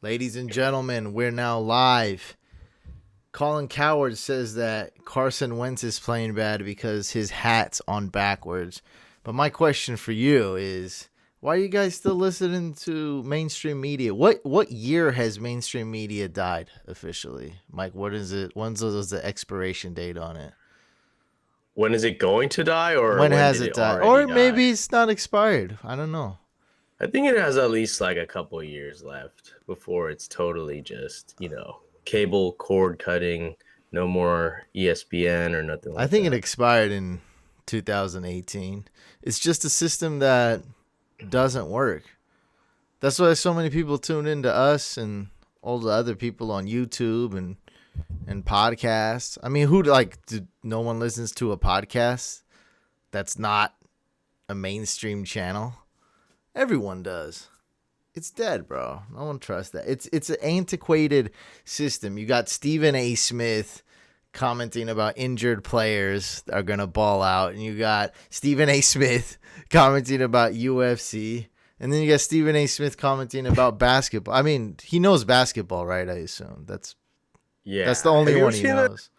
Ladies and gentlemen, we're now live. Colin Coward says that Carson Wentz is playing bad because his hat's on backwards. But my question for you is, why are you guys still listening to mainstream media? What year has mainstream media died officially? Mike, what is it? When's the expiration date on it? When is it going to die, or When when has did it it died? already Or die? maybe it's not expired. I don't know. I think it has at least like a couple years left before it's totally just, cable cord cutting, no more ESPN or nothing I like think it that. expired in 2018. It's just a system that doesn't work. That's why so many people tune into us and all the other people on YouTube and podcasts. I mean, no one listens to a podcast that's not a mainstream channel? Everyone does. It's dead, bro. No one trusts that. It's an antiquated system. You got Stephen A. Smith commenting about injured players that are gonna ball out, and you got Stephen A. Smith commenting about UFC, and then you got Stephen A. Smith commenting about basketball. I mean, he knows basketball, right? I assume that's the Yeah. only Have you ever one he seen that? knows.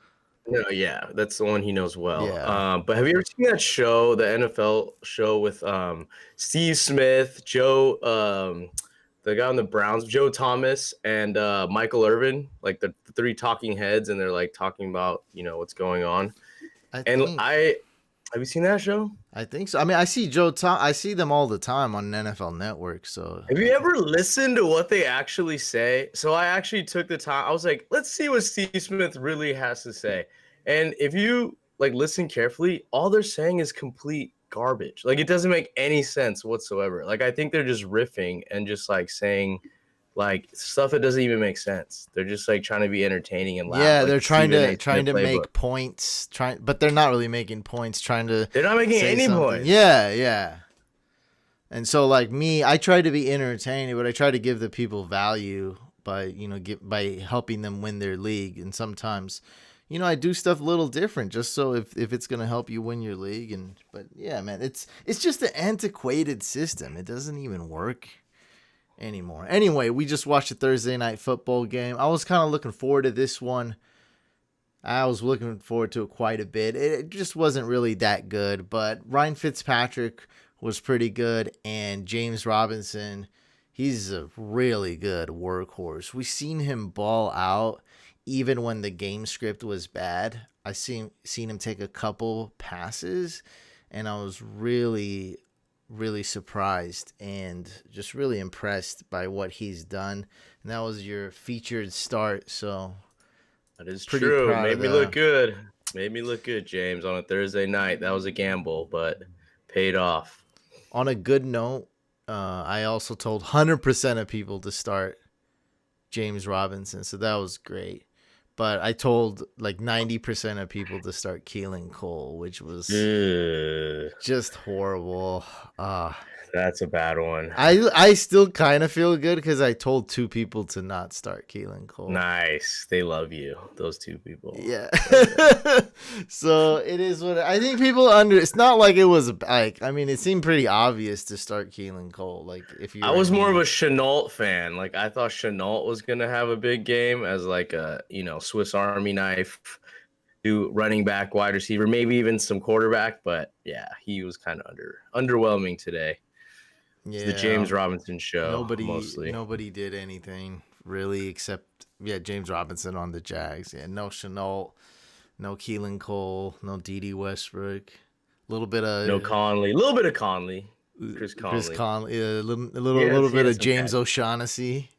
No, yeah, that's the one he knows well. Yeah, But have you ever seen that show, the NFL show with Steve Smith, the guy on the Browns, Joe Thomas, and Michael Irvin, like the three talking heads, and they're like talking about what's going on. I And think I have you seen that show? I think so. I mean, I see Joe Tom. I see them all the time on NFL Network. So Have you ever listened to what they actually say? So I actually took the time. I was like, let's see what Steve Smith really has to say. And if you like listen carefully, all they're saying is complete garbage. Like it doesn't make any sense whatsoever. Like I think they're just riffing and just like saying like stuff that doesn't even make sense. They're just like trying to be entertaining and loud, yeah, like they're the Stephen A. trying Smith to playbook. make points, but they're not really making points. Trying to They're not making say any something. points. Yeah, yeah. And so, like me, I try to be entertaining, but I try to give the people value by by helping them win their league. And sometimes, I do stuff a little different just so if it's gonna help you win your league. But yeah, man, it's just an antiquated system. It doesn't even work anymore. Anyway, we just watched a Thursday night football game. I was kind of looking forward to this one. I was looking forward to it quite a bit. It just wasn't really that good, but Ryan Fitzpatrick was pretty good, and James Robinson, he's a really good workhorse. We seen him ball out even when the game script was bad. I seen him take a couple passes, and I was really surprised and just really impressed by what he's done. And that was your featured start, so That is pretty true. proud Made of me look the. good. Made me look good, James, on a Thursday night. That was a gamble, but paid off. On a good note, I also told 100% of people to start James Robinson, so that was great. But I told like 90% of people to start Keelan Cole, which was Ugh, just horrible. Uh, that's a bad one. I still kind of feel good because I told two people to not start Keelan Cole. Nice. They love you, those two people. Yeah. Hell yeah. So it is what I think people under. It's not like it was like, I mean, it seemed pretty obvious to start Keelan Cole. Like if I you're was in more of a need. Chenault fan. Like I thought Chenault was gonna have a big game as like a Swiss Army knife, do running back, wide receiver, maybe even some quarterback. But yeah, he was kind of underwhelming today. It's the Yeah. James Robinson show Nobody mostly. nobody did anything really except James Robinson on the Jags. Yeah, no Chenault, no Keelan Cole, no D.D. Westbrook. A little bit No of Conley, a little bit of Conley, Chris Chris Conley. Conley, He little has he bit has of some James catch. O'Shaughnessy.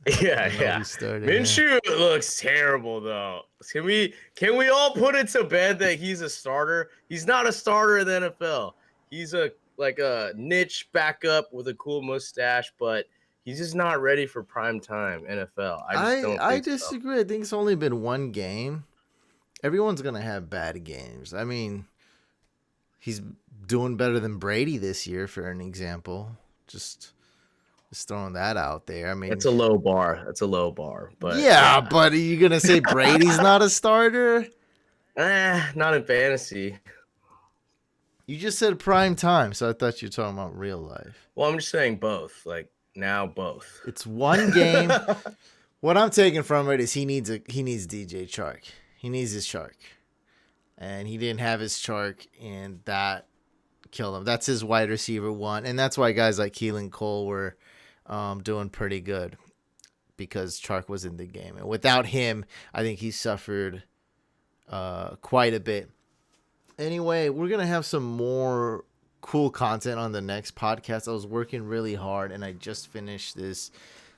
I Yeah, don't know yeah. who's starting there. Minshew looks terrible though. Can we all put it to bed that he's a starter? He's not a starter in the NFL. He's a niche backup with a cool mustache, but he's just not ready for prime time NFL. I just don't I think so. disagree. I think it's only been one game. Everyone's gonna have bad games. I mean, he's doing better than Brady this year, for an example. Just throwing that out there. I mean, That's a low bar. That's a low bar. But yeah, yeah. but are you gonna say Brady's not a starter? Not in fantasy. You just said prime time, so I thought you were talking about real life. Well, I'm just saying both. Like Now both. It's one game. What I'm taking from it is he needs DJ Chark. He needs his Chark, and he didn't have his Chark, and that killed him. That's his wide receiver one, and that's why guys like Keelan Cole were doing pretty good because Chark was in the game, and without him, I think he suffered quite a bit. Anyway, we're gonna have some more cool content on the next podcast. I was working really hard, and I just finished this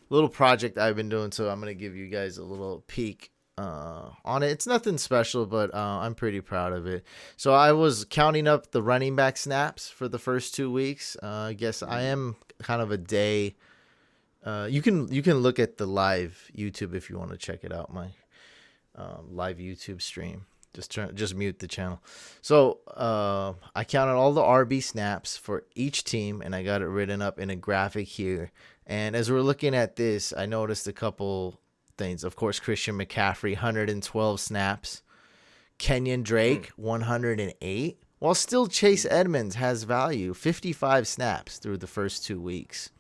little project I've been doing, so I'm gonna give you guys a little peek on it. It's nothing special, but I'm pretty proud of it. So I was counting up the running back snaps for the first 2 weeks. I guess I am kind of a day. You can look at the live YouTube if you want to check it out. My live YouTube stream. Just mute the channel. So I counted all the RB snaps for each team, and I got it written up in a graphic here. And as we're looking at this, I noticed a couple things. Of course, Christian McCaffrey, 112 snaps. Kenyon Drake, 108. While still Chase Edmonds has value, 55 snaps through the first 2 weeks.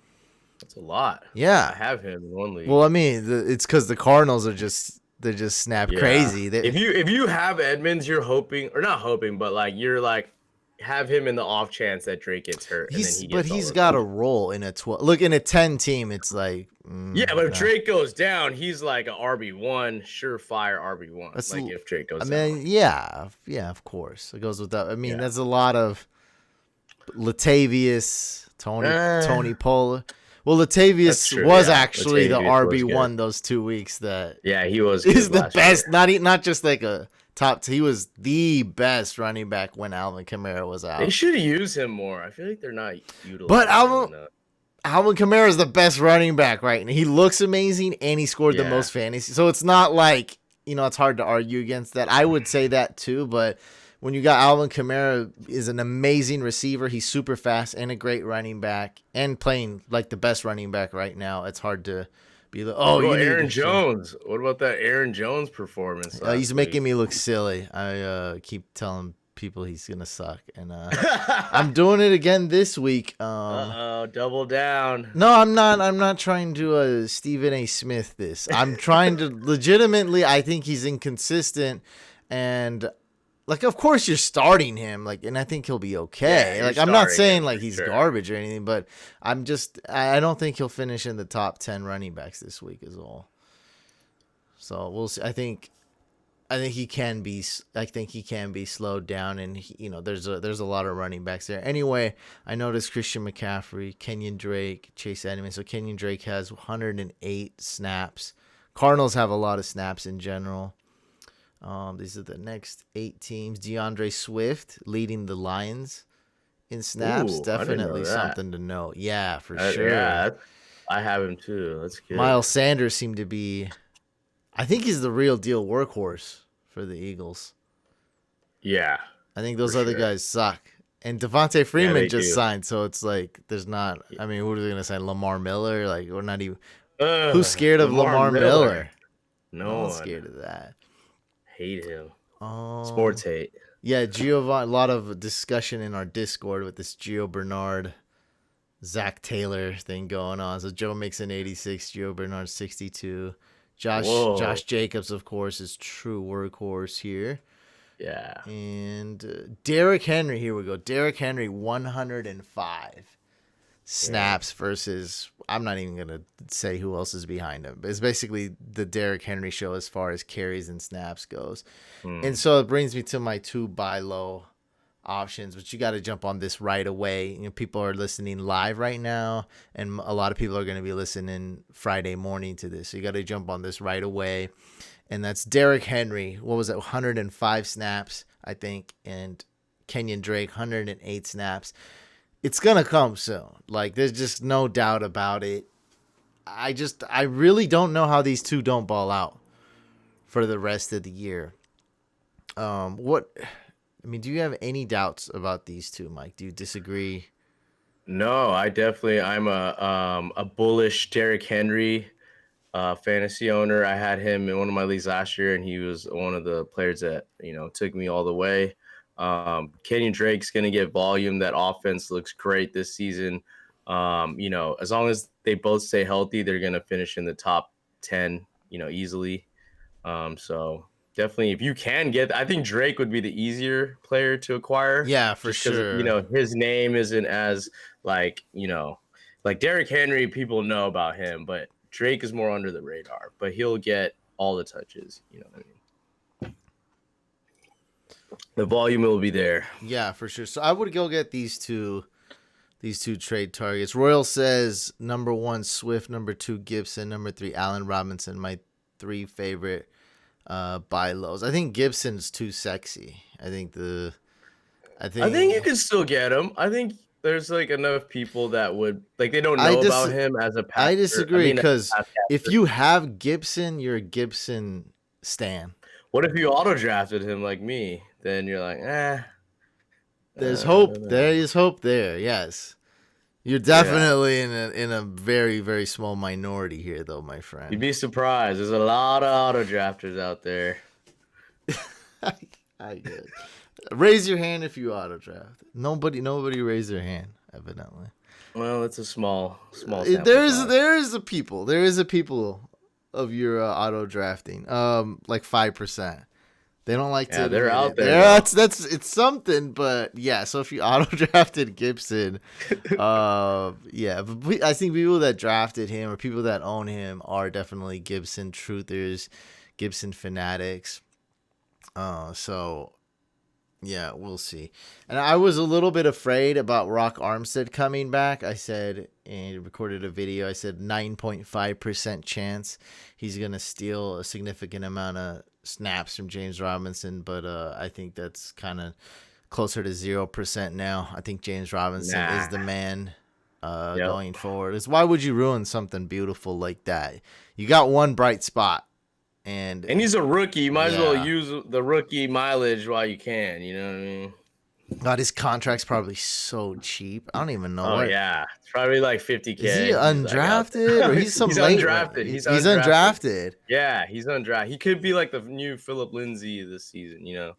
That's a lot. Yeah. I have him in one league. Well, I mean, it's because the Cardinals are just snap crazy. If you have Edmonds, you're hoping, or not hoping, but like you're like have him in the off chance that Drake gets hurt. He's got a role in a 12. Look, in a 10 team, it's like but if Drake goes down, he's like a RB1, surefire RB1. Like if Drake goes down. Yeah, of course, it goes without. I mean, there's a lot of Latavius, Tony Pollard. Well, Latavius was actually the RB1 those 2 weeks. He was. He's the best. Not just like a top. He was the best running back when Alvin Kamara was out. They should use him more. I feel like they're not utilizing. But Alvin Kamara is the best running back right now. He looks amazing, and he scored the most fantasy. So it's not like it's hard to argue against that. I would say that too, but. When you got Alvin Kamara is an amazing receiver, he's super fast and a great running back, and playing like the best running back right now. It's hard to be like, Aaron Jones. What about that Aaron Jones performance? He's making me look silly. I keep telling people he's gonna suck, and I'm doing it again this week. Double down. No, I'm not. I'm not trying to Stephen A. Smith this. I'm trying to legitimately. I think he's inconsistent, and. Like, of course you're starting him, and I think he'll be okay. I'm not saying he's garbage or anything, but I don't think he'll finish in the top 10 running backs this week is all. So we'll see. I think he can be slowed down, and there's a lot of running backs there. Anyway, I noticed Christian McCaffrey, Kenyon Drake, Chase Edmonds. So Kenyon Drake has 108 snaps. Cardinals have a lot of snaps in general. These are the next 8 teams. DeAndre Swift leading the Lions in snaps. Definitely something to note. Yeah, for sure. Yeah, I have him too. That's good. Miles Sanders seemed to be, I think he's the real deal workhorse for the Eagles. Yeah. I think those other guys suck. And Devonta Freeman just signed, so it's like there's not. I mean, what are they gonna sign? Lamar Miller? Like, we're not even. Who's scared of Lamar Miller? No one's scared of that. Hate him. Sports hate. Yeah, Giovanni. A lot of discussion in our Discord with this Gio Bernard, Zach Taylor thing going on. So Joe makes an 86, Gio Bernard 62. Josh Jacobs, of course, is true workhorse here. Yeah. And Derrick Henry. Here we go. Derrick Henry 105 snaps versus. I'm not even gonna say who else is behind him. But it's basically the Derrick Henry show as far as carries and snaps goes. And so it brings me to my 2 buy low options, but you got to jump on this right away. People are listening live right now, and a lot of people are going to be listening Friday morning to this. So you got to jump on this right away. And that's Derrick Henry. What was it? 105 snaps, I think, and Kenyon Drake 108 snaps. It's going to come soon. There's just no doubt about it. I really don't know how these two don't ball out for the rest of the year. Do you have any doubts about these two, Mike? Do you disagree? No, I'm a bullish Derrick Henry fantasy owner. I had him in one of my leagues last year, and he was one of the players that, took me all the way. Kenyon Drake's going to get volume. That offense looks great this season. You know, as long as they both stay healthy, they're gonna finish in the top 10, you know, easily. So definitely, if you can get, I think Drake would be the easier player to acquire, Yeah, for just because you sure. know his name isn't as like you know, like Derrick Henry. People know about him, but Drake is more under the radar. But he'll get all the touches. You know what I mean? The volume will be there. Yeah, for sure. So I would go get these two trade targets. Royal says number 1 Swift, number 2 Gibson, number 3 Allen Robinson. My 3 favorite buy lows. I think Gibson's too sexy. I I think think you can still get him. I think there's like enough people that would like they don't I know dis about him as a I passer. I disagree mean, as because a pass if catcher. you have Gibson, you're a Gibson stan. What if you auto drafted him like me? Then you're like, There's hope. There uh, is hope there. Yes. You're yeah. definitely in a very very small minority here though, my You'd friend. be surprised. There's a lot of auto drafters out there. I get it. Raise your hand if you auto draft. Nobody raised their hand evidently. Well, it's a small sample There is size. a people of your auto drafting. Like 5%. They don't like to Yeah, they're admit out it. there though. That's it's something, but yeah. So if you auto drafted Gibson, yeah, but I think people that drafted him or people that own him are definitely Gibson truthers, Gibson fanatics. So yeah, we'll see. And I was a little bit afraid about Rock Armstead coming back. I said, and recorded a video. I said 9.5% chance he's gonna steal a significant amount of snaps from James Robinson, but I think that's kind of closer to 0% now. I think James Robinson is Nah. the man Yep. going forward. Is why would you ruin something beautiful like that? You got one bright spot, and And he's a rookie. You might as well yeah. use the rookie mileage while you can. You know what I mean? God, his contract's probably so cheap. I don't even know Oh what. yeah, it's probably like Is he 50K. He's like out undrafted or there. he's some He's late? undrafted. He's He's undrafted. undrafted. Yeah, he's undrafted. He could be like the new Philip Lindsay this season. You know,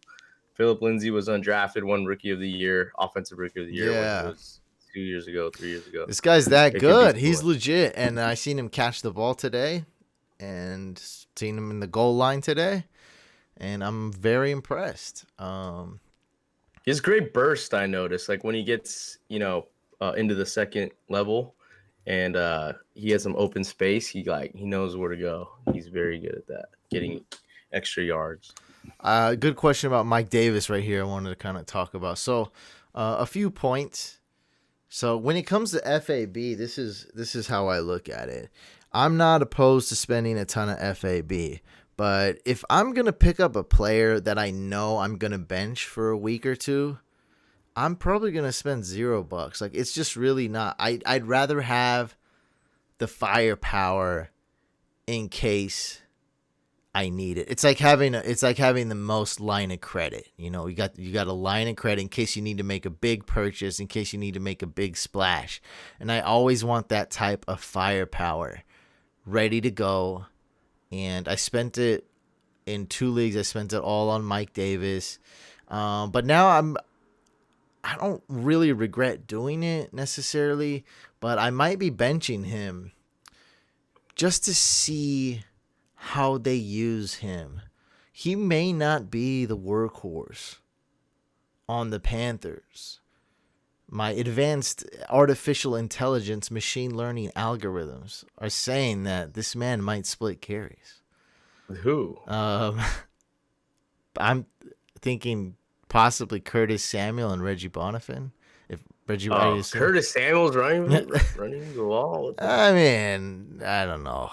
Philip Lindsay was undrafted, won Rookie of the Year, Offensive Rookie of the Year when he Yeah, was 2 years ago, 3 years ago. this guy's that It could be good. He's someone. legit, and I seen him catch the ball today, and seen him in the goal line today, and I'm very impressed. His great burst, I noticed, like when he gets, you know, into the second level, and he has some open space. He knows where to go. He's very good at that, getting extra yards. Good question about Mike Davis right here. I wanted to kind of talk about. So, a few points. So when it comes to FAB, this is how I look at it. I'm not opposed to spending a ton of FAB, but if I'm gonna pick up a player that I know I'm gonna bench for a week or two, I'm probably gonna spend $0. Like it's just really not. I'd rather have the firepower in case I need it. It's like having the most line of credit. You know, you got a line of credit in case you need to make a big purchase, in case you need to make a big splash. And I always want that type of firepower ready to go. And I spent it in 2 leagues. I spent it all on Mike Davis. But now I don't really regret doing it necessarily, but I might be benching him just to see how they use him. He may not be the workhorse on the Panthers. My advanced artificial intelligence machine learning algorithms are saying that this man might split carries. With who? I'm thinking possibly Curtis Samuel and Reggie Bonifant. If Reggie, Oh, Curtis Samuel's running the wall. I mean, I don't know.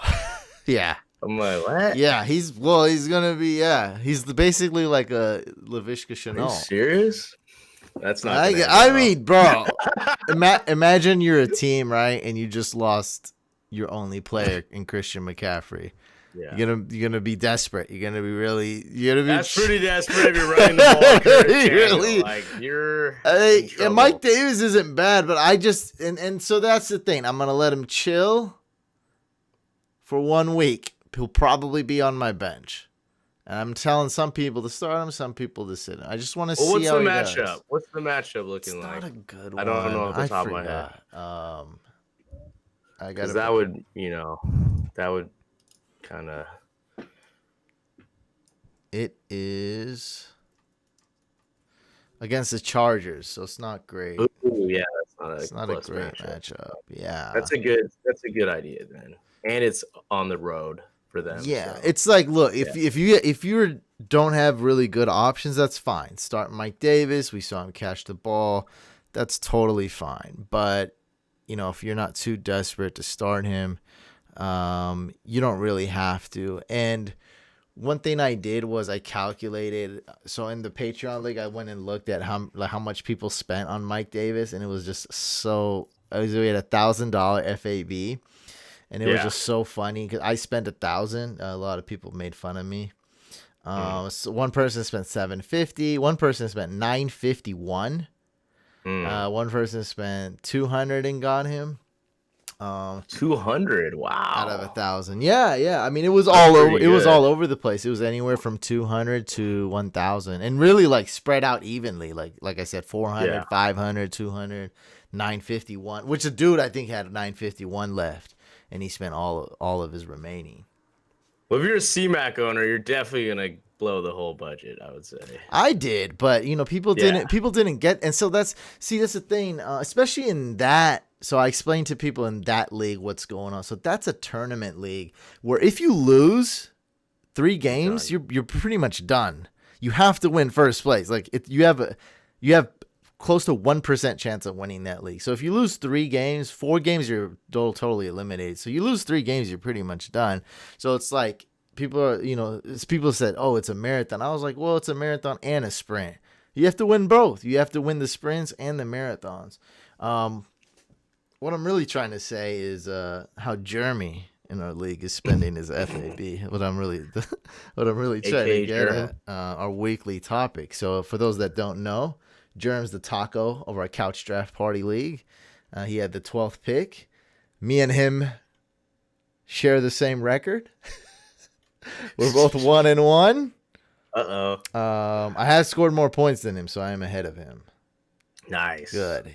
Yeah. I'm like, what? Yeah, he's gonna be he's basically like a Laviska Are you Chenault. serious? That's not gonna end I well. mean, bro, imagine you're a team, right, and you just lost your only player in Christian McCaffrey. Yeah. You're gonna be desperate. You're gonna be. That's pretty desperate if you're running the ball, Curtis Samuel. Really? Like you're in And trouble. Mike Davis isn't bad, but I just and so that's the thing. I'm gonna let him chill for 1 week. He'll probably be on my bench And I'm telling some people to start him, some people to sit him. I just want to Well, see what's how the he matchup? does. What's the matchup It's looking not like? a good I don't know one. off the I top of my head. forgot. I Because gotta. that would, that would kind of. It is against the Chargers, so it's not great. Ooh, yeah, that's not a It's not a plus great matchup. matchup. Yeah. That's a good idea then. And it's on the road for them. Yeah, So. it's like, look, Yeah. if you don't have really good options, that's fine. Start Mike Davis. We saw him catch the ball. That's totally fine. But if you're not too desperate to start him, you don't really have to. And one thing I did was I calculated. So in the Patreon league, I went and looked at how much people spent on Mike Davis, and it was just so. We had $1,000 FAB. And it was just so funny because I spent 1,000. A lot of people made fun of me. So one person spent $750. One person spent $951. One person spent $200 and got him. 200. Wow. Out of 1,000. Yeah. I mean, it was all over. It was all over the place. It was anywhere from 200 to 1,000, and really like spread out evenly. Like I said, 400, 500, 200, 951. Which a dude I think had 951 left. And he spent all of his remaining. Well, if you're a CMAC owner, you're definitely gonna blow the whole budget, I would say. I did, but people didn't get, and so that's the thing, especially in that. So I explained to people in that league what's going on. So that's a tournament league where if you lose 3 games, you're pretty much done. You have to win first place. Like you have close to 1% chance of winning that league. So if you lose 3 games, 4 games, you're totally eliminated. So you lose 3 games, you're pretty much done. So it's like people said, oh, it's a marathon. I was like, well, it's a marathon and a sprint. You have to win both. You have to win the sprints and the marathons. What I'm really trying to say is how Jeremy in our league is spending his FAB. What I'm really trying to get at, our weekly topic. So for those that don't know, Germ's the taco of our couch draft party league. He had the 12th pick. Me and him share the same record. We're both 1-1. I have scored more points than him, so I am ahead of him. Nice. Good.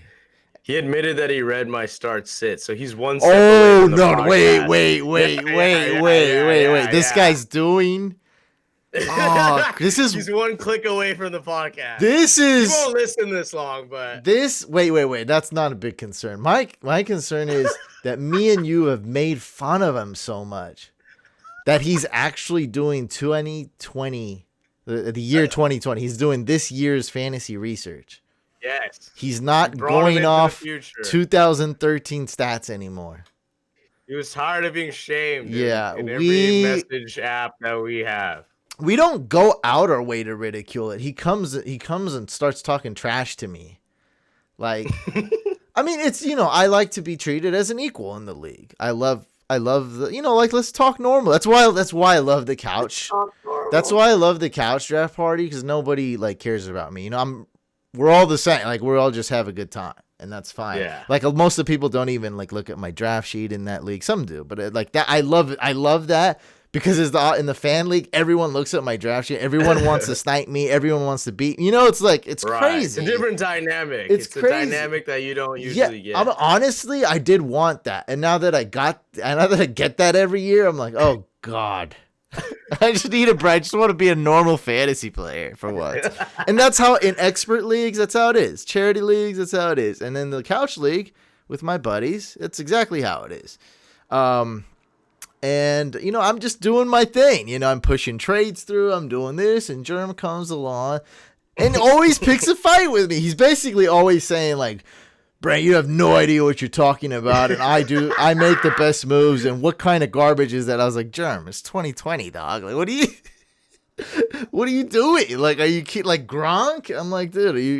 He admitted that he read my start sit, so he's one step away from the podcast. Wait. This guy's doing. Oh, he's one click away from the podcast. He won't listen this long, but wait. That's not a big concern. My concern is that me and you have made fun of him so much that he's actually doing 2020, the year 2020. He's doing this year's fantasy research. Yes. He's not going off 2013 stats anymore. He was tired of being shamed. Yeah, in every message app that we have. We don't go out our way to ridicule it. He comes and starts talking trash to me. Like, I mean, it's, I like to be treated as an equal in the league. I love the, let's talk normal. That's why I love the couch. That's why I love the couch draft party, because nobody cares about me. We're all the same. Like, we're all just have a good time, and that's fine. Yeah. Like, most of the people don't even look at my draft sheet in that league. Some do, but that I love it. I love that. Because in the fan league, everyone looks at my draft sheet. Everyone wants to snipe me. Everyone wants to beat. It's crazy. It's a different dynamic. It's crazy. A dynamic that you don't usually get. Honestly, I did want that, and now that I get that every year, I'm like, oh god, I just need a break. I just want to be a normal fantasy player for once. And that's how in expert leagues, that's how it is. Charity leagues, that's how it is. And then the couch league with my buddies, it's exactly how it is. And, I'm just doing my thing. I'm pushing trades through. I'm doing this. And Jerm comes along and always picks a fight with me. He's basically always saying, Brent, you have no idea what you're talking about. And I do. I make the best moves. And what kind of garbage is that? I was like, Jerm, it's 2020, dog. What are you doing? Are you kidding? Gronk? I'm like, dude, are you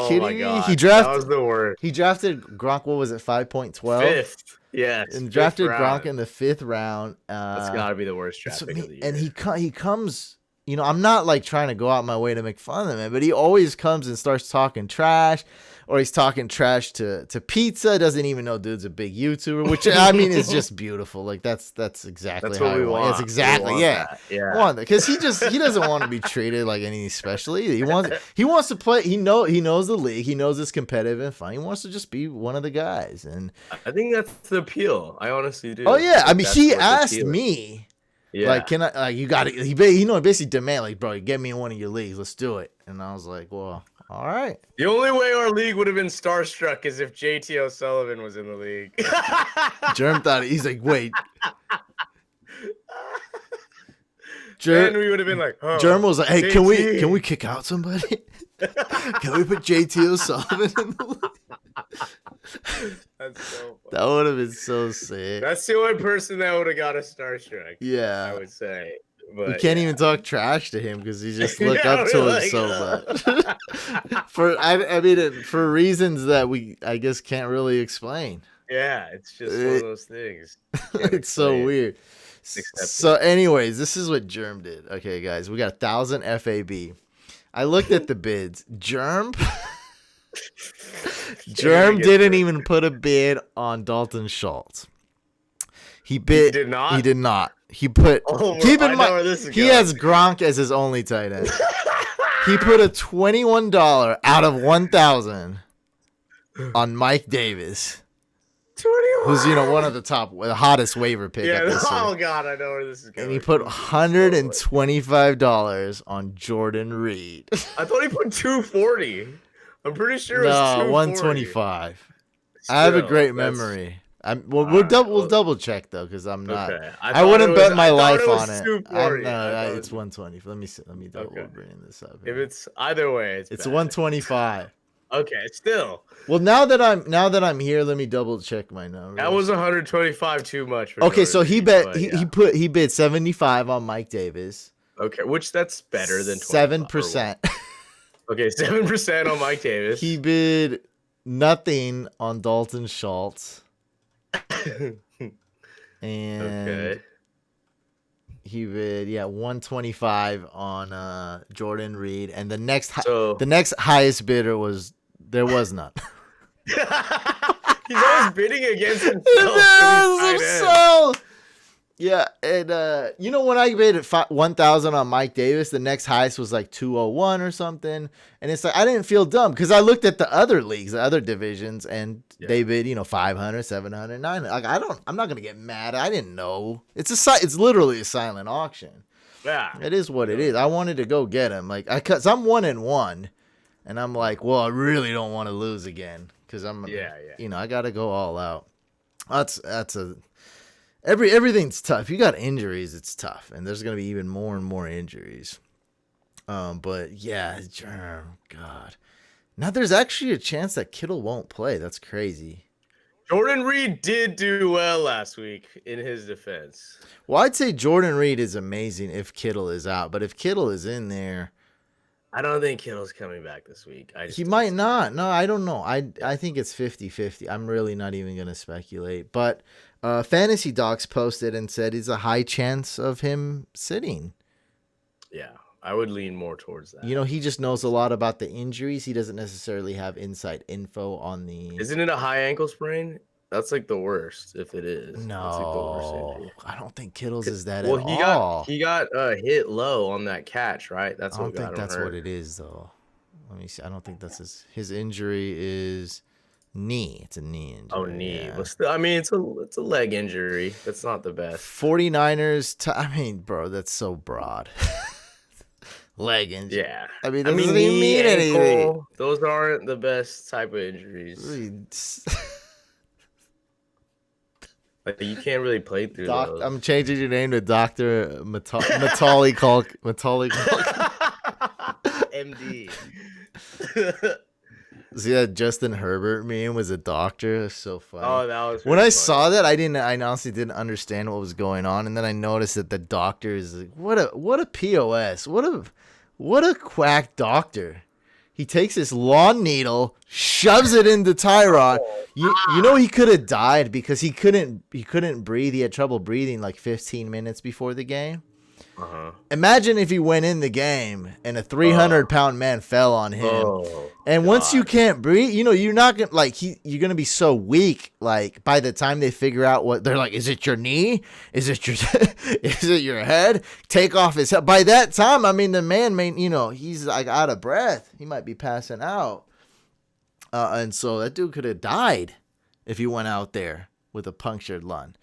kidding me? That was the worst. He drafted Gronk. What was it? 5.12? Fifth. Yes, and drafted Gronk in the 5th round. That's got to be the worst draft pick of the year. And he comes, I'm not trying to go out my way to make fun of him, but he always comes and starts talking trash. or he's talking trash to Pizza. Doesn't even know dude's a big YouTuber, which I mean is just beautiful. Like that's exactly That's how what I we want. want. That's exactly We want that. Yeah. I want that because he doesn't want to be treated like anything special either. He wants to play. He knows the league. He knows it's competitive and fun. He wants to just be one of the guys. And I think that's the appeal. I honestly do. oh yeah, I mean That's he what the asked appeal is. me. Yeah. Like, can I? Like, you got to. He basically demand, like, bro, get me in one of your leagues. Let's do it. And I was like, well, all right. The only way our league would have been starstruck is if JT O'Sullivan was in the league. Germ thought he's like, wait. Then we would have been like, oh, Germ was like, hey, JT. can we kick out somebody? Can we put JT O'Sullivan in the league? That's so funny. That would have been so sick. That's the only person that would have got a starstruck. Yeah. I would say. But We can't even talk trash to him because he just look up to him like, so much. For reasons that I guess can't really explain. Yeah, it's just one of those things. It's so weird. So, anyways, this is what Germ did. Okay, guys, we got 1,000 FAB. I looked at the bids. Germ didn't even put a bid on Dalton Schultz. He did not. He did not. He put. Keep in mind, he has Gronk as his only tight end. He put a $21 out of 1,000 on Mike Davis. 21. Who's one of the hottest waiver pick. Yeah. Oh God, I know where this is going. And he put $125 on Jordan Reed. I thought he put 240. I'm pretty sure it was 125. I have a great memory. We'll double check though because I'm not. Okay. I wouldn't bet my life on it. It's 120. Let me double bring this up. If it's either way, it's 125. Okay, still. Well, now that I'm here, let me double check my numbers. That was 125 too much. For okay, so he bet Jordan, he bid 75 on Mike Davis. Okay, which that's better than 7%. Okay, 7% on Mike Davis. He bid nothing on Dalton Schultz. And he bid 125 on Jordan Reed, and the next highest bidder was none. He's always bidding against himself. Yeah, and when I bid 1,000 on Mike Davis, the next highest was like 201 or something, and it's like I didn't feel dumb because I looked at the other leagues, the other divisions, and they bid 500, 700, 900. Like I'm not gonna get mad. I didn't know. It's literally a silent auction. Yeah, it is what it is. I wanted to go get him, like cause I'm 1-1, and I'm like, well, I really don't want to lose again because I'm I gotta go all out. Everything's tough. If you got injuries, it's tough, and there's gonna be even more and more injuries. But yeah, God. Now there's actually a chance that Kittle won't play. That's crazy. Jordan Reed did do well last week in his defense. Well, I'd say Jordan Reed is amazing if Kittle is out, but if Kittle is in there, I don't think Kittle's coming back this week. He might not. No, I don't know. I think it's 50-50. I'm really not even gonna speculate, but. Fantasy Docs posted and said it's a high chance of him sitting. Yeah, I would lean more towards that. He just knows a lot about the injuries. He doesn't necessarily have inside info on the. Isn't it a high ankle sprain? That's like the worst if it is. No, that's like the worst injury. I don't think Kittle's is that well, at all. He got hit low on that catch, right? That's I don't think that's what it is though. Let me see. I don't think that's his injury is. Knee. It's a knee injury. Oh, knee. Yeah. But still, I mean, it's a leg injury. That's not the best. 49ers. I mean, bro, that's so broad. Leg injury. Yeah. I mean, doesn't even mean anything. Those aren't the best type of injuries. Like you can't really play through those. I'm changing your name to Dr. Macaulay Culkin. MD. See that Justin Herbert meme was a doctor? That's so funny. Oh, that was when I saw that, I honestly didn't understand what was going on, and then I noticed that the doctor is like, what a POS, what a quack doctor. He takes this long needle, shoves it into Tyrod. You know he could have died because he couldn't breathe. He had trouble breathing like 15 minutes before the game. Imagine if he went in the game and a 300-pound man fell on him. Oh, and God. Once you can't breathe, you're not gonna you're gonna be so weak. Like by the time they figure out what they're like, is it your knee? Is it your is it your head? Take off his head. By that time, I mean the man may he's like out of breath. He might be passing out. And so that dude could have died if he went out there with a punctured lung.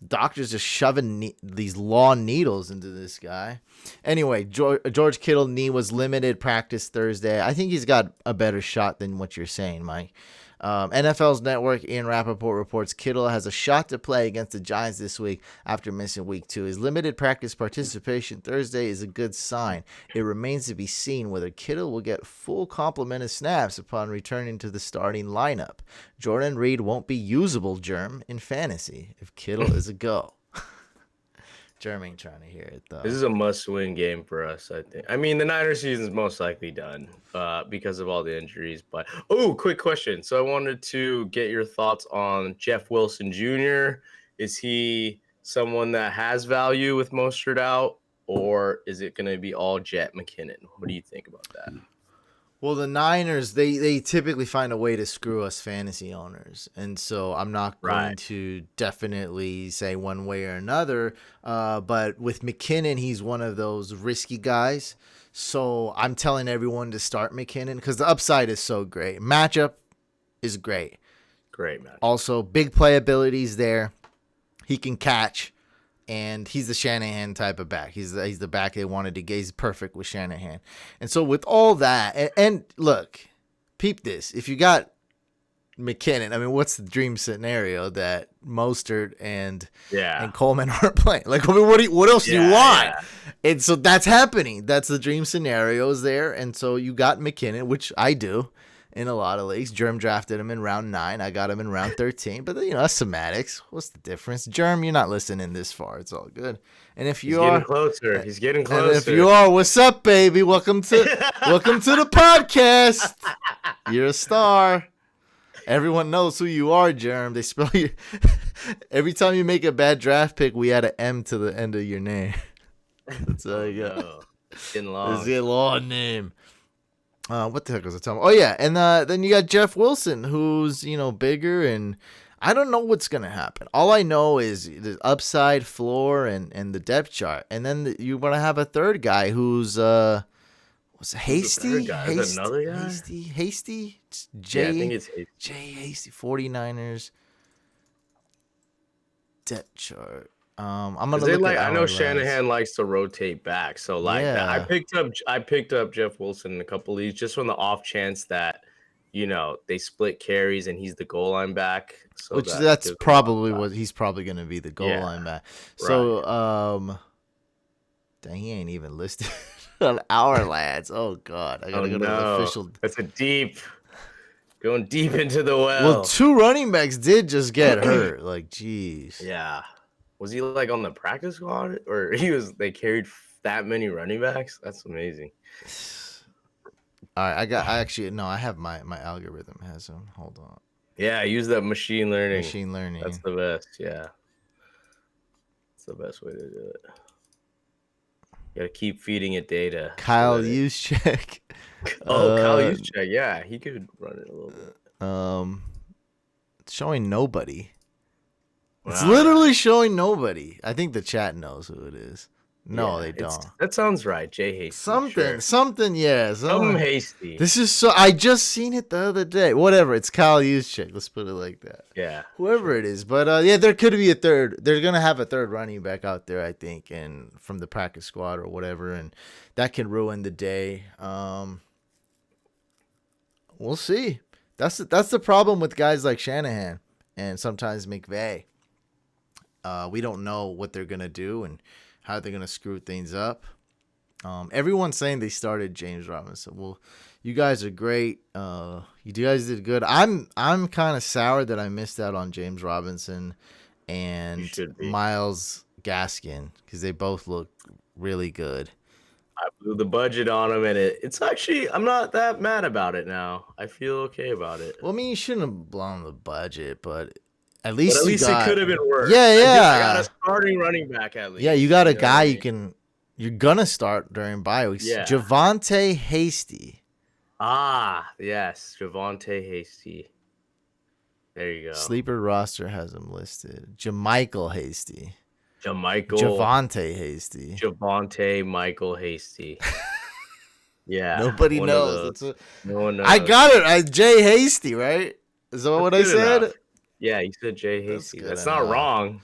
Doctors just shoving these long needles into this guy. Anyway, George Kittle knee was limited practice Thursday. I think he's got a better shot than what you're saying, Mike. NFL's network, Ian Rappaport reports Kittle has a shot to play against the Giants this week after missing week 2. His limited practice participation Thursday is a good sign. It remains to be seen whether Kittle will get full complement of snaps upon returning to the starting lineup. Jordan Reed won't be usable, Germ, in fantasy if Kittle is a go. Germ ain't trying to hear it, though. This is a must-win game for us, I think. I mean, the Niners season is most likely done because of all the injuries. But, quick question. So I wanted to get your thoughts on Jeff Wilson Jr. Is he someone that has value with Mostert out, or is it going to be all Jet McKinnon? What do you think about that? Well, the Niners, they typically find a way to screw us fantasy owners. And so I'm not going to definitely say one way or another. But with McKinnon, he's one of those risky guys. So I'm telling everyone to start McKinnon because the upside is so great. Matchup is great. Great matchup. Also, big playability is there. He can catch. And he's the Shanahan type of back. He's the back they wanted to get. He's perfect with Shanahan. And so with all that, and look, peep this. If you got McKinnon, I mean, what's the dream scenario that Mostert and Coleman aren't playing? Like, I mean, what else do you want? Yeah. And so that's happening. That's the dream scenarios there. And so you got McKinnon, which I do. In a lot of leagues. Germ drafted him in round 9. I got him in round 13. But, that's semantics. What's the difference? Germ, you're not listening this far. It's all good. And if you are... He's getting closer. And if you are, what's up, baby? Welcome to the podcast. You're a star. Everyone knows who you are, Germ. They spell you... Every time you make a bad draft pick, we add an M to the end of your name. That's all you got. It's getting long. It's a long name. What the heck was I talking about? Oh, yeah. And then you got Jeff Wilson, who's, bigger, and I don't know what's going to happen. All I know is the upside, floor, and the depth chart. And then you want to have a third guy who's what's Hasty? Is another guy? Hasty? I think it's Hasty. Jay Hasty, 49ers depth chart. I'm gonna look at I know Shanahan likes to rotate back, so I picked up Jeff Wilson in a couple leagues just on the off chance that they split carries and he's the goal line back. So that's probably what he's probably gonna be, the goal line back. So dang, he ain't even listed on our lads. Oh God, I gotta go to the official. That's going deep into the well. Well, 2 running backs did just get hurt. Like, jeez. Yeah. Was he on the practice squad, or they carried that many running backs? That's amazing. All right, I have my algorithm has him. Hold on. Yeah, use that machine learning. That's the best. Yeah, it's the best way to do it. You gotta keep feeding it data. Kyle Juszczyk. Kyle Juszczyk. Yeah, he could run it a little bit. It's showing nobody. It's literally showing nobody. I think the chat knows who it is. No, they don't. That sounds right. Jay Hasty. Something, yeah. Some Hasty. This is so. I just seen it the other day. Whatever. It's Kyle Juszczyk. Let's put it like that. Yeah. Whoever it is, but there could be a third. They're gonna have a third running back out there, I think, and from the practice squad or whatever, and that can ruin the day. We'll see. That's the problem with guys like Shanahan and sometimes McVay. We don't know what they're going to do and how they're going to screw things up. Everyone's saying they started James Robinson. Well, you guys are great. You guys did good. I'm kind of sour that I missed out on James Robinson and Myles Gaskin because they both look really good. I blew the budget on him, and it's actually, I'm not that mad about it now. I feel okay about it. Well, I mean, you shouldn't have blown the budget, but at least it could have been worse. Yeah. I got a starting running back at least. Yeah, you got a guy you can You're gonna start during bye weeks. Yeah. Javonte Hasty. Yes, Devonta Hasty. There you go. Sleeper roster has him listed. Jamichael Hasty. Jamichael. Javonte Hasty. Javonte Michael Hasty. Yeah. Nobody one knows. of those. No one knows. I got it. Jay Hasty, right? Is that what I said? Enough. Yeah, you said Jay Hasty. That's not wrong.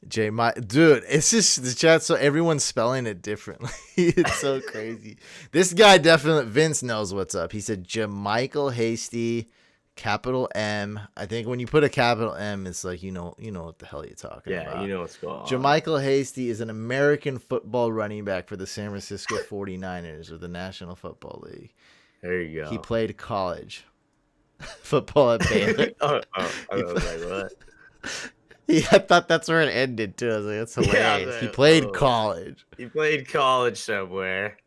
Dude, it's just the chat, so everyone's spelling it differently. It's so crazy. This guy definitely, Vince knows what's up. He said Jamichael Hasty, capital M. I think when you put a capital M, it's like you know what the hell you're talking about. Yeah, you know what's going on. Jamichael Hasty is an American football running back for the San Francisco 49ers of the National Football League. There you go. He played college football at Baylor. I was like, what? Yeah, I thought that's where it ended too. I was like, that's hilarious. Yeah, he played college. He played college somewhere.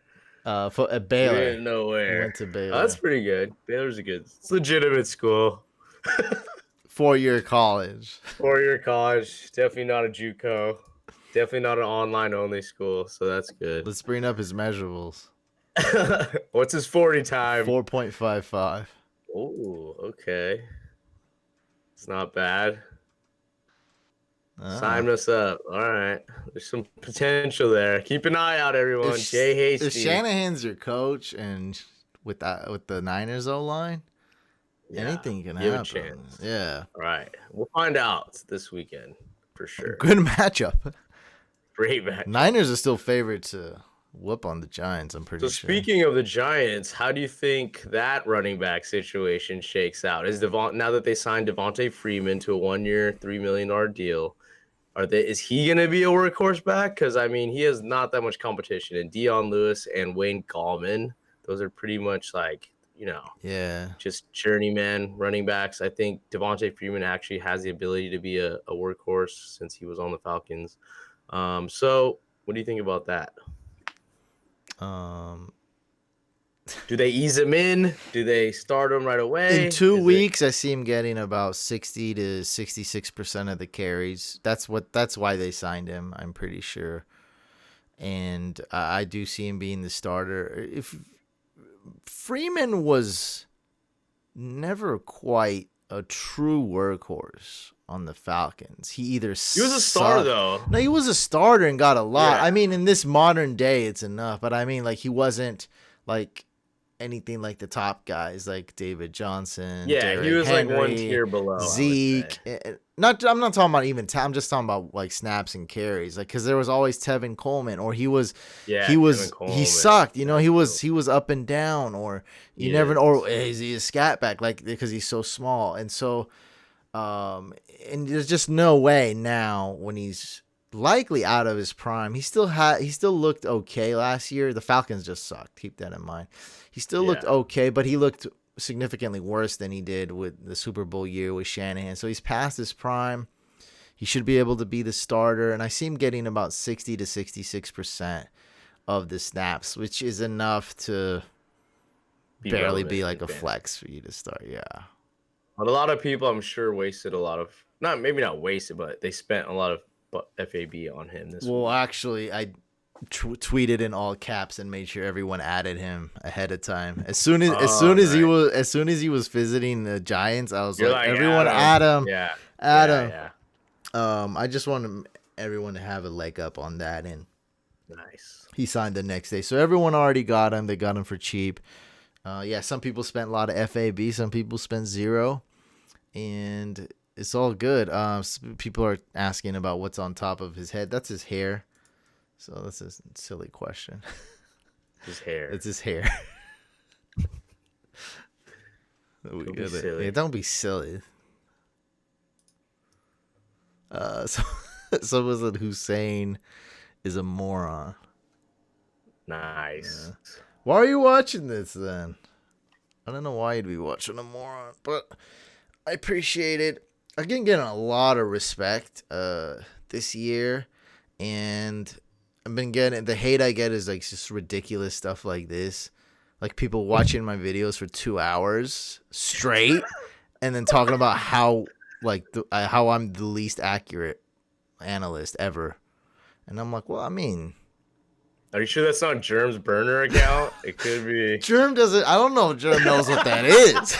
At Baylor. We didn't know where. He went to Baylor. Oh, that's pretty good. Baylor's it's legitimate school. 4-year college. 4-year college. Definitely not a JUCO. Definitely not an online only school. So that's good. Let's bring up his measurables. What's his 40 time? 4.55. Oh, okay. It's not bad. Sign us up. All right. There's some potential there. Keep an eye out, everyone. Jay Hasty. If Shanahan's your coach and with the Niners O-line, anything can happen. A chance. Yeah. All right. We'll find out this weekend for sure. Good matchup. Great matchup. Niners are still favored to whoop on the Giants, I'm pretty sure. So speaking of the Giants, how do you think that running back situation shakes out? Now that they signed Devonta Freeman to a 1-year, $3 million deal, is he going to be a workhorse back? Because, I mean, he has not that much competition. And Dion Lewis and Wayne Gallman, those are pretty much like, just journeyman running backs. I think Devonta Freeman actually has the ability to be a workhorse since he was on the Falcons. So what do you think about that? Do they ease him in? Do they start him right away? In 2 weeks, I see him getting about 60 to 66% of the carries. That's why they signed him, I'm pretty sure. And I do see him being the starter. If Freeman was never quite a true workhorse on the Falcons. He was a starter though. No, he was a starter and got a lot. Yeah. I mean, in this modern day, it's enough. But I mean, like he wasn't like anything like the top guys like David Johnson. Yeah, Derrick he was Henry, like one tier below. Zeke. I'm not talking about even. I'm just talking about like snaps and carries. Like because there was always Tevin Coleman, or he sucked. You know, he was up and down, or you never know. Or is he a scat back? Like because he's so small, and so. And there's just no way now when he's likely out of his prime. He still looked okay last year. The Falcons just sucked. Keep that in mind. He still looked okay, but he looked significantly worse than he did with the Super Bowl year with Shanahan. So he's past his prime. He should be able to be the starter, and I see him getting about 60 to 66% of the snaps, which is enough to barely be like a flex for you to start. Yeah. But a lot of people, I'm sure, wasted a lot of not wasted, but they spent a lot of FAAB on him this week. Actually, I tweeted in all caps and made sure everyone added him ahead of time. As soon as he was visiting the Giants, I was like everyone add him. Yeah. Add him. Yeah. I just wanted everyone to have a leg up on that, and nice. He signed the next day, so everyone already got him. They got him for cheap. Some people spent a lot of FAB, some people spent zero, and it's all good. People are asking about what's on top of his head. That's his hair. So that's a silly question. His hair. It's his hair. Don't be silly. Yeah, don't be silly. Someone said Hussein is a moron. Nice. Yeah. Why are you watching this then? I don't know why you'd be watching a moron, but I appreciate it. I've been getting a lot of respect this year, and I've been getting the hate I get is like just ridiculous stuff like this, like people watching my videos for 2 hours straight, and then talking about how how I'm the least accurate analyst ever, and I'm like, well, I mean. Are you sure that's not Germ's burner account? It could be. Germ doesn't. I don't know if Germ knows what that is.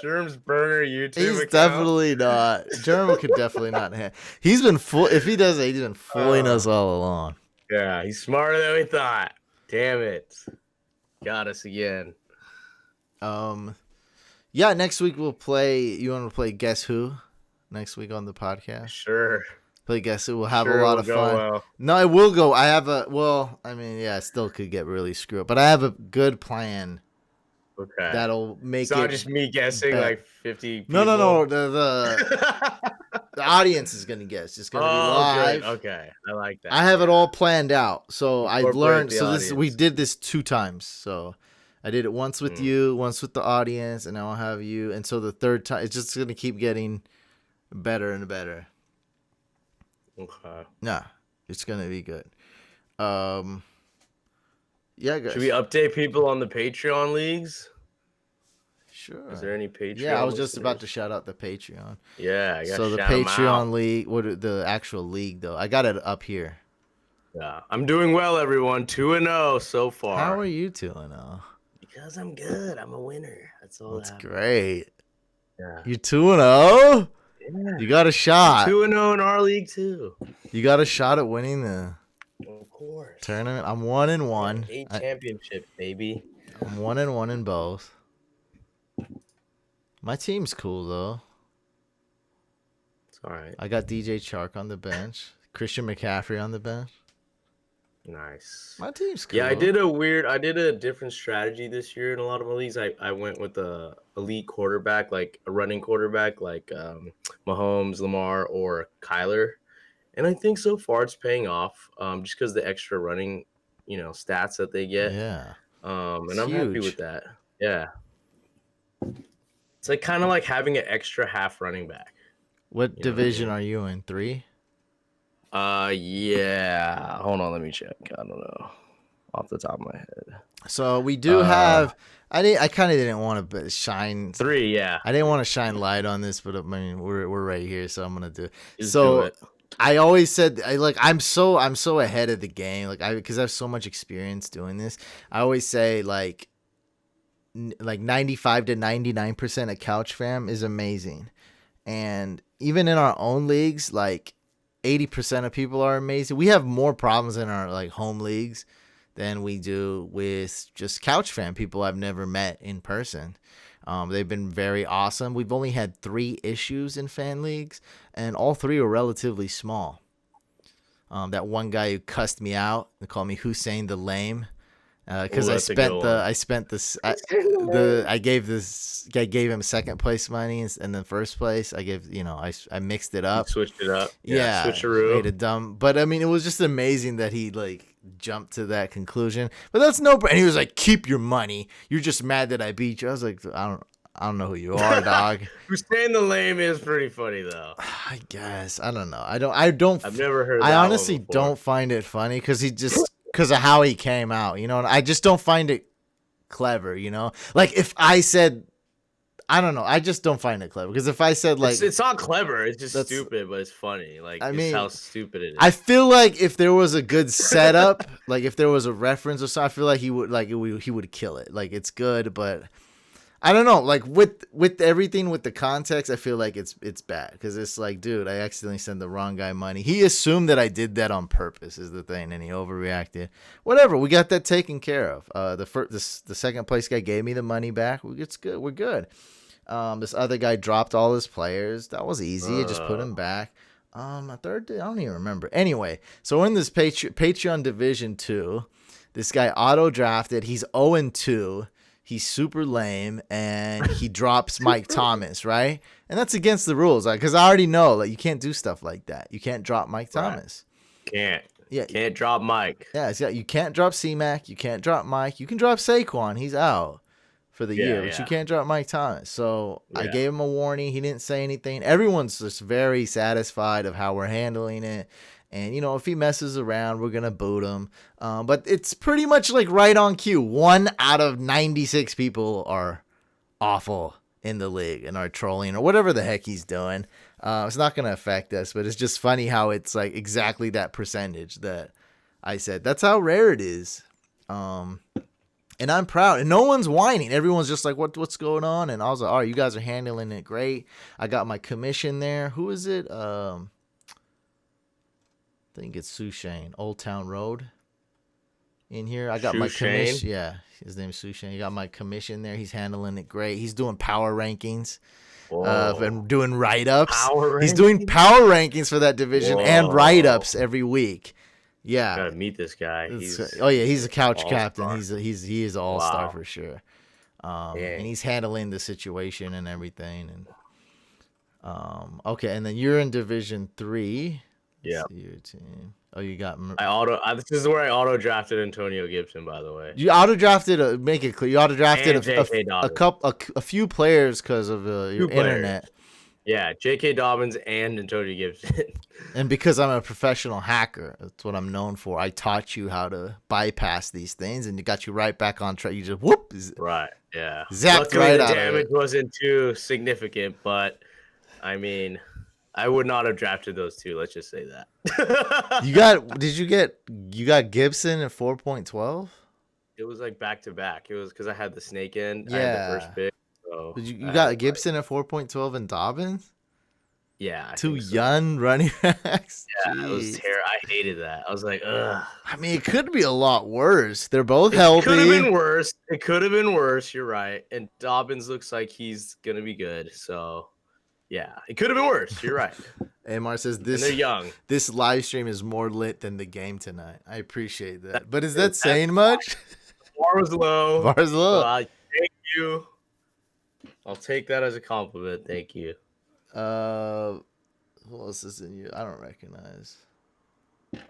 Germ's burner YouTube He's account. definitely not. Germ could definitely not. He's been full. If he does it, he's been fooling us all along. Yeah, he's smarter than we thought. Damn it. Got us again. Yeah, next week we'll play. You want to play Guess Who next week on the podcast? Sure. Play Guess Who. We'll have a lot of fun. Well. No, it will go. I have a. Well, I mean, yeah, it still could get really screwed up, but I have a good plan. Okay. That'll make it's not just me guessing like 50 people. No. The audience is gonna guess. It's gonna be live. Good. Okay. I like that. I have it all planned out. So I've learned. So audience. we did this 2 times. So I did it once with you, once with the audience, and now I'll have you. And so the third time, it's just gonna keep getting better and better. Okay. Nah, it's gonna be good. Yeah, guys. Should we update people on the Patreon leagues? Sure. Is there any Patreon? Yeah, I was just about to shout out the Patreon. Yeah, I got so the Patreon league, the actual league though, I got it up here. Yeah, I'm doing well, everyone. 2-0 so far. How are you 2-0? Because I'm good. I'm a winner. That's all. That's great. Yeah. You 2-0? Yeah. You got a shot. 2-0 in our league too. You got a shot at winning the course. tournament. I'm 1-1. 8 championships, baby. I'm 1-1 in both. My team's cool though. It's all right. I got DJ Chark on the bench. Christian McCaffrey on the bench. Nice. My team's cool. Yeah, I did a different strategy this year in a lot of my leagues. I went with a elite quarterback, like a running quarterback, like Mahomes, Lamar, or Kyler. And I think so far it's paying off, just because the extra running, stats that they get. Yeah. And I'm happy with that. Yeah. It's like kind of like having an extra half running back. What division are you in? 3? Yeah. Hold on, let me check. I don't know off the top of my head. So we do have. I kind of didn't want to shine 3. Yeah. I didn't want to shine light on this, but I mean we're right here, so I'm gonna do it. Just so do it. I always said I'm so ahead of the game, because I have so much experience doing this. I always say like 95 to 99% of couch fam is amazing, and even in our own leagues, like 80% of people are amazing. We have more problems in our like home leagues than we do with just couch fam people I've never met in person. They've been very awesome. We've only had 3 issues in fan leagues, and all 3 are relatively small. That one guy who cussed me out and called me Hussein the Lame, because I gave him second place money and then first place. I gave I mixed it up, switched it up. Yeah, switcheroo. Made it dumb, but I mean it was just amazing that he like jumped to that conclusion. But that's no, and he was like, "Keep your money. You're just mad that I beat you." I was like, I don't know who you are, dog. Hussein the Lame is pretty funny though. I guess I don't know. I don't. I've never heard. I honestly don't find it funny because of how he came out, and I just don't find it clever, Like if I said, I don't know, I just don't find it clever because if I said like, it's not clever, it's just stupid, but it's funny. Like it's how stupid it is. I feel like if there was a good setup, like if there was a reference or something, I feel like he would kill it. Like it's good, but I don't know. Like with everything with the context, I feel like it's bad because it's like, dude, I accidentally sent the wrong guy money. He assumed that I did that on purpose, is the thing, and he overreacted. Whatever, we got that taken care of. The second place guy gave me the money back. It's good. We're good. This other guy dropped all his players. That was easy. I just put him back. A third, I don't even remember. Anyway, so we're in this Patreon Division 2. This guy auto drafted. He's 0-2. He's super lame, and he drops Mike Thomas, right? And that's against the rules, because I already know, like, you can't do stuff like that. You can't drop Mike Thomas. Can't. Yeah. Can't drop Mike. Yeah, you can't drop C-Mac. You can't drop Mike. You can drop Saquon. He's out for the year, but you can't drop Mike Thomas. So I gave him a warning. He didn't say anything. Everyone's just very satisfied of how we're handling it. And, if he messes around, we're going to boot him. But it's pretty much like right on cue. 1 out of 96 people are awful in the league and are trolling or whatever the heck he's doing. It's not going to affect us, but it's just funny how it's like exactly that percentage that I said, that's how rare it is. And I'm proud. And no one's whining. Everyone's just like, what's going on? And I was like, all right, you guys are handling it great. I got my commission there. Who is it? I think it's Sushane, Old Town Road. In here, I got my commission. Yeah, his name's Sushane. He got my commission there. He's handling it great. He's doing power rankings. And doing write-ups. He's doing power rankings for that division and write-ups every week. Yeah, gotta meet this guy. He's a couch captain. He is all star for sure. And he's handling the situation and everything. And okay, and then you're in Division 3. Yeah. Your team. Oh, you got. This is where I auto drafted Antonio Gibson, by the way. You auto drafted. Make it clear. You auto drafted a few players because of your internet. Yeah, J.K. Dobbins and Antonio Gibson. And because I'm a professional hacker, that's what I'm known for. I taught you how to bypass these things, and it got you right back on track. You just whoop. Right. Yeah. Zapped Luckily, right the out. Damage wasn't too significant, but I mean, I would not have drafted those two. Let's just say that. You got Gibson at 4.12? It was like back to back. It was because I had the snake in. Yeah. I had the first pick. So you got Gibson at 4.12 and Dobbins? Yeah. Two young running backs? Yeah, it was terrible. I hated that. I was like, ugh. I mean, it could be a lot worse. They're both healthy. It could have been worse. It could have been worse. You're right. And Dobbins looks like he's going to be good. So, yeah, it could have been worse. You're right. Amar says they're young. This live stream is more lit than the game tonight. I appreciate that. But is that saying much? Bar was low. Bar's low. Thank you. I'll take that as a compliment. Thank you. Who else is in you? I don't recognize.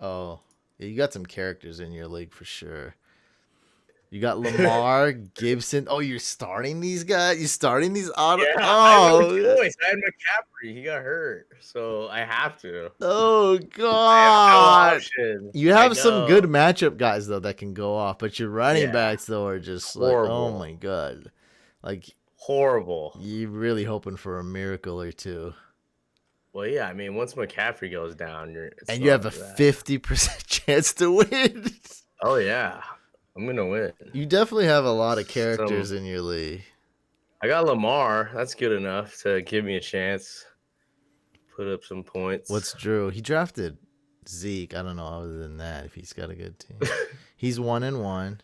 Oh, yeah, you got some characters in your league for sure. You got Lamar, Gibson. Oh, you're starting these guys? You starting these auto? Yeah, I had McCaffrey. He got hurt, so I have to. Oh, God. You have some good matchup guys, though, that can go off. But your running backs, though, are just horrible. Like, oh, my God. Like, horrible. You're really hoping for a miracle or two. Well, yeah. I mean, once McCaffrey goes down, you have a 50% chance to win. Oh, yeah. I'm going to win. You definitely have a lot of characters in your league. I got Lamar. That's good enough to give me a chance. Put up some points. What's Drew? He drafted Zeke. I don't know other than that if he's got a good team. He's 1-1.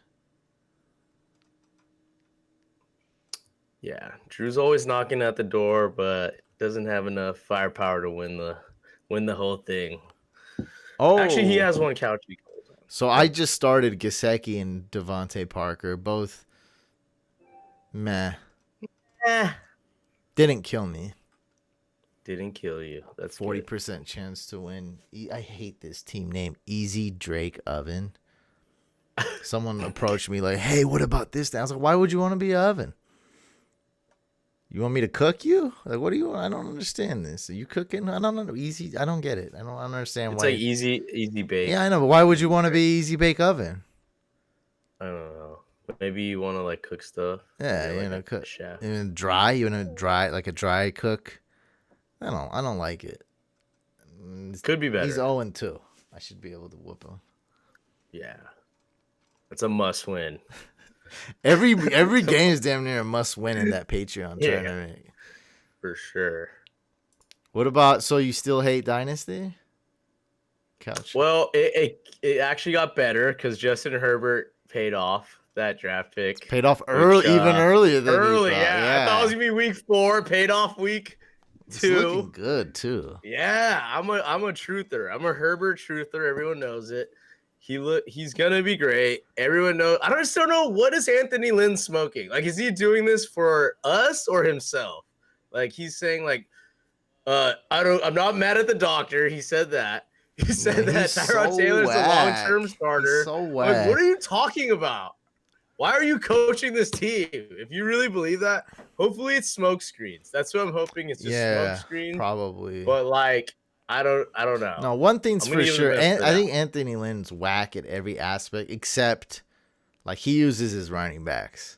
Yeah. Drew's always knocking at the door, but doesn't have enough firepower to win the whole thing. Oh. Actually, he has one couch. So I just started Gesicki and Devontae Parker, both meh. Didn't kill me. Didn't kill you. That's 40% chance to win. I hate this team name, Easy Drake Oven. Someone approached me like, "Hey, what about this?" I was like, "Why would you want to be an oven? You want me to cook you? Like, what do you want? I don't understand this. Are you cooking? I don't know. Easy. I don't get it. I don't understand it's why. It's like easy bake. Yeah, I know. But why would you want to be easy bake oven? I don't know. Maybe you want to like cook stuff. Yeah, you know, like cook. Chef. And dry. You want to dry like a dry cook. I don't like it. Could be better. He's 0-2. I should be able to whoop him. Yeah, it's a must win. Every game is damn near a must win in that Patreon tournament. For sure. What about, so you still hate Dynasty? Couch. Well, it actually got better because Justin Herbert paid off that draft pick. Paid off early, even earlier than yeah. I thought it was gonna be week 4, paid off week 2. It's looking good too. Yeah, I'm a truther. I'm a Herbert truther. Everyone knows it. He's gonna be great. Everyone knows. I just don't know, what is Anthony Lynn smoking? Like, is he doing this for us or himself? Like, he's saying like, I'm not mad at the doctor. He said that. He said that Tyrod Taylor's a long-term starter. He's so whack. Like, what are you talking about? Why are you coaching this team? If you really believe that, hopefully it's smoke screens. That's what I'm hoping. It's just smoke screens. Probably. But like, I don't know. No, one thing's for sure. I think Anthony Lynn's whack at every aspect except like he uses his running backs.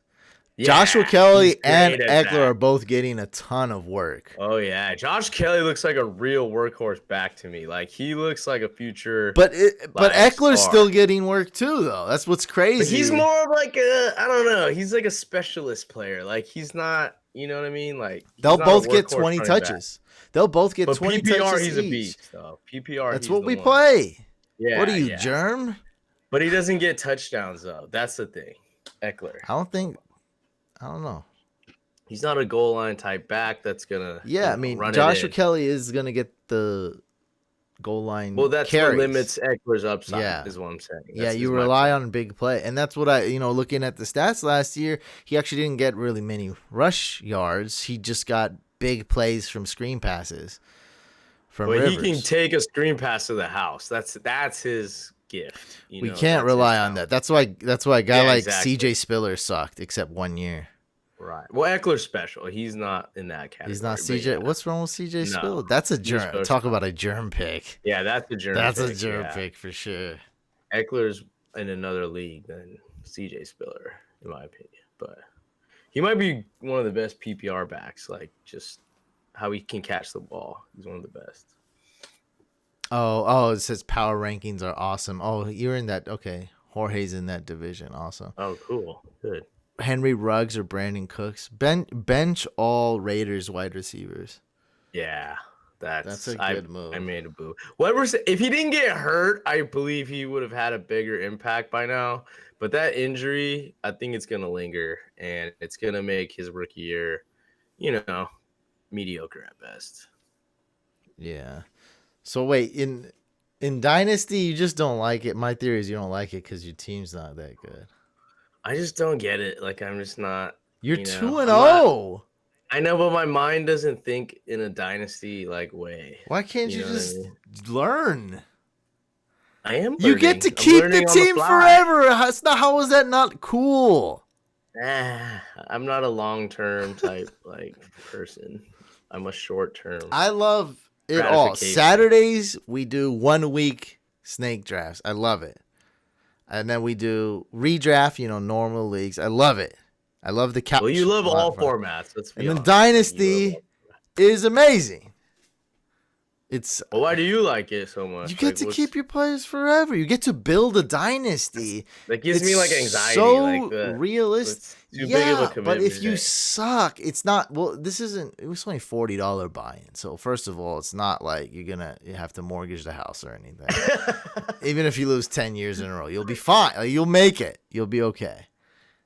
Joshua Yeah, he's Kelly and great at Eckler are that. both getting a ton of work. Oh yeah, Josh Kelly looks like a real workhorse back to me. Like he looks like a future But like Eckler's star. still getting work too, though. That's what's But he's crazy. more of like I don't know. He's like a specialist player. Like he's not, you know what I mean? Like They'll he's not a both get workhorse 20 running back. touches. They'll both get But 20 PPR, touches he's a each. beast though. PPR, That's he's what the we one. play. What are Yeah, you, yeah. germ? But he doesn't get touchdowns though. That's the thing. Eckler. I don't know. He's not a goal line type back that's gonna, Yeah, I mean, run it Joshua in. Kelly is going to get the goal line Well, that's what carries. limits Eckler's upside, Yeah. is what I'm saying. Yeah, That's you is my rely point. on big play. And that's what looking at the stats last year, he actually didn't get really many rush yards. He just got big plays from screen passes from But Rivers. he can take a screen pass to the house. That's his gift. We can't rely on that. That's why a guy like CJ Spiller sucked, except 1 year. Right. Well, Eckler's special. He's not in that category. He's not CJ. Yeah. What's wrong with CJ No, Spiller? That's a germ. special. Talk about a germ pick. Yeah, that's a germ That's pick. a germ pick for sure. Eckler's in another league than CJ Spiller, in my opinion. But he might be one of the best PPR backs. Like just how he can catch the ball. He's one of the best. Oh, it says power rankings are awesome. Oh, you're in that. Okay. Jorge's in that division also. Oh, cool. Good. Henry Ruggs or Brandon Cooks. Bench all Raiders wide receivers. Yeah, that's a good move. I made a boo. If he didn't get hurt, I believe he would have had a bigger impact by now. But that injury, I think it's gonna linger, and it's gonna make his rookie year, mediocre at best. Yeah. So wait, in Dynasty, you just don't like it. My theory is you don't like it because your team's not that good. I just don't get it. Like I'm just not. You're 2-0. I know, but my mind doesn't think in a dynasty like way. Why can't you just learn? I am. You get to keep the team forever. How is that not cool? I'm not a long-term type like person. I'm a short-term. I love it all. Saturdays we do 1 week snake drafts. I love it. And then we do redraft, normal leagues. I love it. I love the couch. Well, you love all formats. And then Dynasty is amazing. Well, why do you like it so much? You get to keep your players forever. You get to build a dynasty. That gives me like anxiety. So realistic. Too big of a commitment. But if you suck, it's not. Well, this isn't. It was only $40 buy-in. So first of all, it's not like you have to mortgage the house or anything. Even if you lose 10 years in a row, you'll be fine. Like, you'll make it. You'll be okay.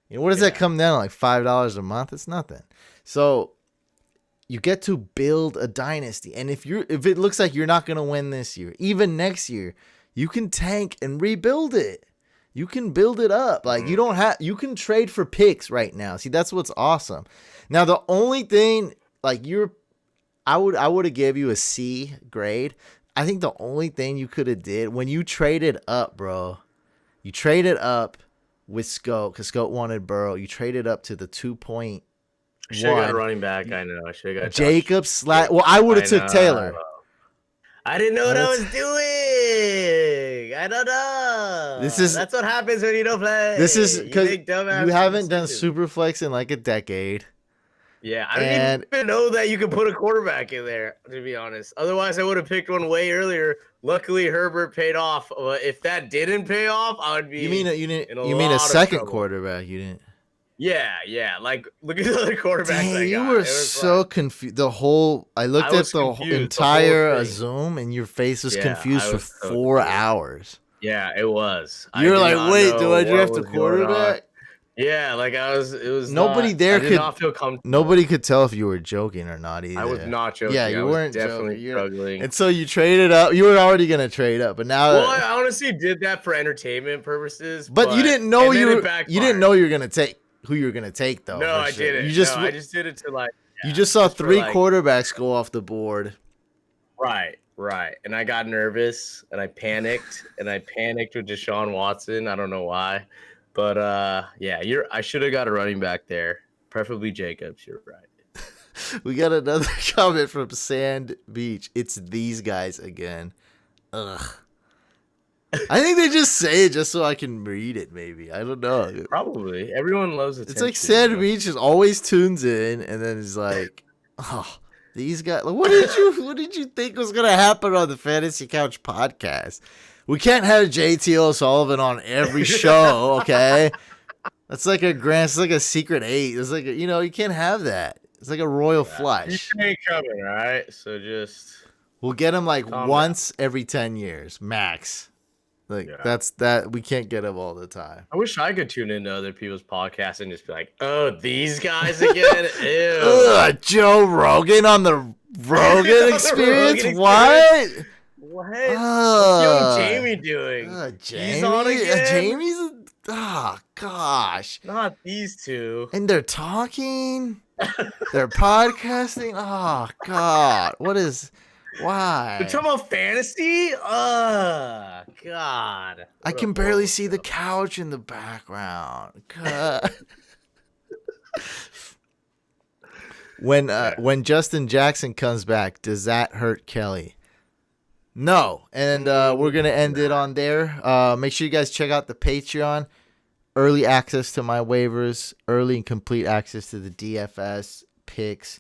What does that come down to? Like $5 a month? It's nothing. So you get to build a dynasty. And if it looks like you're not going to win this year, even next year, you can tank and rebuild it. You can build it up. Like you can trade for picks right now. See, that's what's awesome. Now, the only thing I would have gave you a C grade. I think the only thing you could have did when you traded up, bro, you traded up with Scope because Scope wanted Burrow. You traded up to the 2.1. I should have got a running back. I know. I should have got Jacobs. Well, I would have took Taylor. I didn't know what I was doing. I don't know. That's what happens when you don't play. This is because you haven't done Superflex in like a decade. Yeah, I didn't even know that you could put a quarterback in there, to be honest. Otherwise, I would have picked one way earlier. Luckily, Herbert paid off. If that didn't pay off, I would be. You mean a second quarterback? You didn't. Yeah. Like, look at the other quarterbacks. Dang, you were so confused. I looked at the entire Zoom, and your face was confused for 4 hours. Yeah, it was. You were like, "Wait, do I draft a quarterback?" Yeah, like it was nobody there could not feel comfortable. Nobody could tell if you were joking or not either. I was not joking. Yeah, you weren't definitely joking. Struggling. And so you traded up. You were already gonna trade up, but now. Well, I honestly did that for entertainment purposes. But you didn't know you didn't know you were gonna take who you were gonna take though. No, I didn't. I just did it to like. You just saw 3 quarterbacks go off the board. Right. And I got nervous and I panicked with Deshaun Watson. I don't know why. But I should have got a running back there, preferably Jacobs. You're right. We got another comment from Sand Beach. It's these guys again. Ugh. I think they just say it just so I can read it. Maybe I don't know. Probably everyone loves It's like attention. Sad Beach just always tunes in, and then he's like, "Oh, these guys. What did you think was gonna happen on the Fantasy Couch podcast? We can't have JT O'Sullivan on every show, okay? That's like it's like a secret eight. It's like you can't have that. It's like a royal flush. You ain't coming, all right? So just We'll get him like calm once every 10 years max. Like Yeah. that's that. We can't get him all the time. I wish I could tune into other people's podcasts and just be like, "Oh, these guys again." Ew. Ugh, Joe Rogan on the Rogan Experience. Rogan What? What? Ugh. What's young Jamie doing? Jamie? He's on again? Jamie's. Oh gosh. Not these two. And they're talking. They're podcasting. Oh God. What is? Why? We're talking about fantasy? God. I can barely see the couch in the background. God. When Justin Jackson comes back, does that hurt Kelly? No. And we're gonna end it on there. Make sure you guys check out the Patreon. Early access to my waivers, early and complete access to the DFS picks,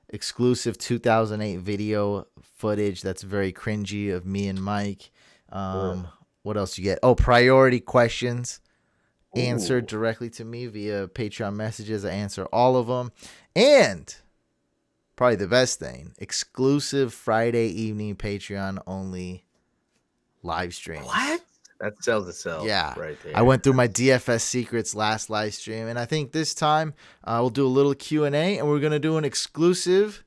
exclusive 2008 video footage that's very cringy of me and Mike. What else you get? Oh, priority questions answered directly to me via Patreon messages. I answer all of them. And probably the best thing, exclusive Friday evening Patreon only live streams. What? That sells itself. Yeah. Right there. I went through my DFS secrets last live stream, and I think this time we'll do a little Q&A, and we're going to do an exclusive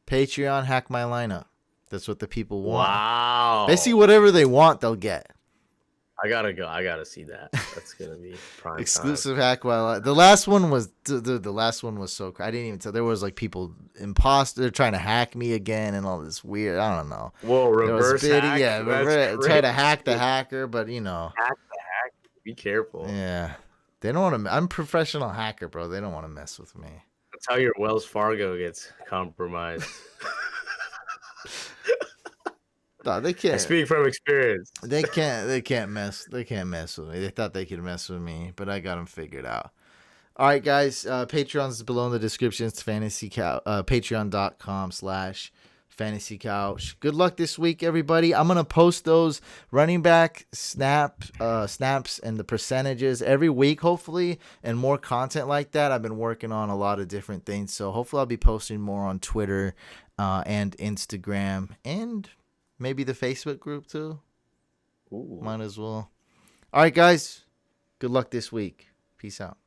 Patreon Hack My Lineup. That's what the people want. Wow. Basically, whatever they want, they'll get. I gotta go. I gotta see that. That's gonna be prime Exclusive Hack My Lineup. The last one was the last one was so. I didn't even tell. There was like people imposter trying to hack me again and all this weird. I don't know. Whoa, reverse hack. Yeah, try to hack the hacker, but Hack the hack. Be careful. Yeah, they don't want to. I'm a professional hacker, bro. They don't want to mess with me. That's how your Wells Fargo gets compromised. No, they I can't. speak from experience. They can't mess with me. They thought they could mess with me, but I got them figured out. All right, guys. Patreon's below in the description. It's patreon.com/fantasy couch. Good luck this week, everybody. I'm gonna post those running back snaps and the percentages every week, hopefully, and more content like that. I've been working on a lot of different things, so hopefully I'll be posting more on Twitter and Instagram and maybe the Facebook group too. Ooh. Might as well. All right, guys. Good luck this week. Peace out.